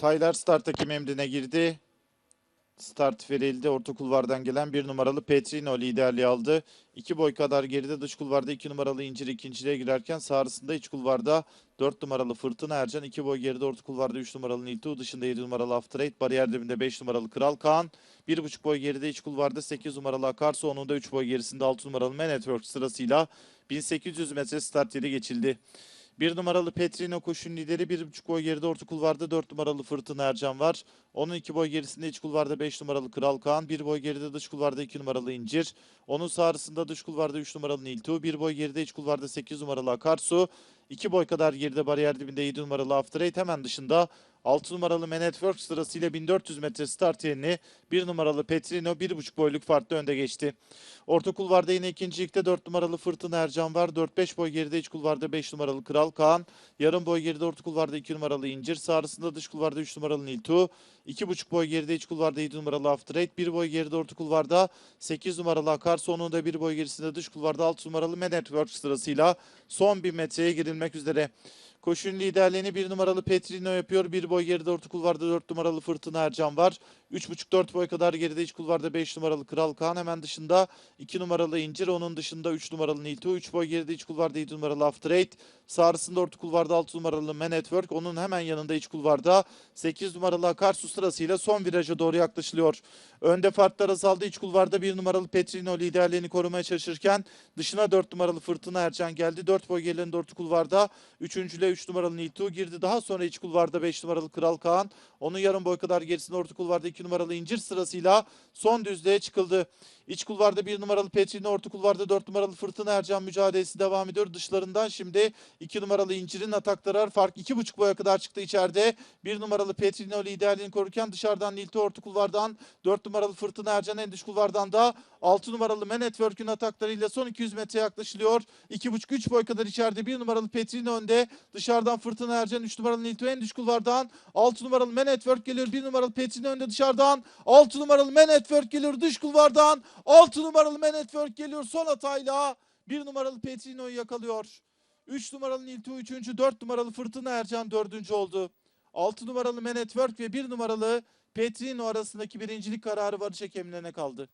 Taylar start hakem emrine girdi. Start verildi. Orta kulvardan gelen 1 numaralı Petrino liderliği aldı. 2 boy kadar geride dış kulvarda 2 numaralı İncir ikinciliğe girerken sağrısında iç kulvarda 4 numaralı Fırtına Ercan. 2 boy geride orta kulvarda 3 numaralı Niltu. Dışında 7 numaralı After Eight. Bariyer dibinde 5 numaralı Kral Kaan. 1,5 boy geride iç kulvarda 8 numaralı Akarsu. Onun da 3 boy gerisinde 6 numaralı Man Network sırasıyla 1800 metre start yeri geçildi. 1 numaralı Petrino koşun lideri, 1,5 boy geride orta kulvarda 4 numaralı Fırtına Ercan var. Onun 2 boy gerisinde iç kulvarda 5 numaralı Kral Kaan, 1 boy geride dış kulvarda 2 numaralı İncir. Onun sağrısında dış kulvarda 3 numaralı Niltu, 1 boy geride iç kulvarda 8 numaralı Akarsu. 2 boy kadar geride bariyer dibinde 7 numaralı After Eight, hemen dışında 6 numaralı Man Network sırasıyla 1400 metre start yerini 1 numaralı Petrino 1,5 boyluk farklı önde geçti. Orta kulvarda yine ikincilikte 4 numaralı Fırtına Ercan var. 4-5 boy geride iç kulvarda 5 numaralı Kral Kaan. Yarım boy geride orta kulvarda 2 numaralı İncir. Sağrısında dış kulvarda 3 numaralı Niltu. 2,5 boy geride iç kulvarda 7 numaralı After Eight. 1 boy geride orta kulvarda 8 numaralı Akarsu. Onun da 1 boy gerisinde dış kulvarda 6 numaralı Man Network sırasıyla son 1000 metreye girilmek üzere. Koşunun liderliğini 1 numaralı Petrino yapıyor. 1 boy geride orta kulvarda 4 numaralı Fırtına Ercan var. 3,5-4 boy kadar geride iç kulvarda 5 numaralı Kral Kaan. Hemen dışında 2 numaralı İncir. Onun dışında 3 numaralı Niltu. 3 boy geride iç kulvarda 7 numaralı After Eight. Sağrısında orta kulvarda 6 numaralı Man Network. Onun hemen yanında iç kulvarda 8 numaralı Akarsu sırasıyla son viraja doğru yaklaşılıyor. Önde farklar azaldı. İç kulvarda 1 numaralı Petrino liderliğini korumaya çalışırken dışına 4 numaralı Fırtına Ercan geldi. 4 boy gerilerinde orta kulvarda 3. 3 numaralı Niltu girdi. Daha sonra iç kulvarda 5 numaralı Kral Kaan. Onun yarım boy kadar gerisinde orta kulvarda 2 numaralı İncir sırasıyla son düzlüğe çıkıldı. İç kulvarda 1 numaralı Petrino, orta kulvarda 4 numaralı Fırtına Ercan mücadelesi devam ediyor. Dışlarından şimdi 2 numaralı İncir'in atakları var. Fark 2,5 boya kadar çıktı içeride. 1 numaralı Petrino liderliğini korurken dışarıdan Niltu, orta kulvardan 4 numaralı Fırtına Ercan, en dış kulvardan da 6 numaralı Man Network'ün ataklarıyla son 200 metre yaklaşılıyor. 2,5-3 boy kadar içeride 1 numaralı Petrino önde. Dışarıdan Fırtına Ercan, 3 numaralı Niltu, en dış kulvardan 6 numaralı Man Network geliyor. 1 numaralı Petrino önde, dışarıdan 6 numaralı Man Network geliyor. Dış kulvardan 6 numaralı Man Network geliyor. Son hatayla 1 numaralı Petrino'yu yakalıyor. 3 numaralı Niltu 3. 4 numaralı Fırtına Ercan 4. oldu. 6 numaralı Man Network ve 1 numaralı Petrino arasındaki birincilik kararı varış hakemlerine kaldı.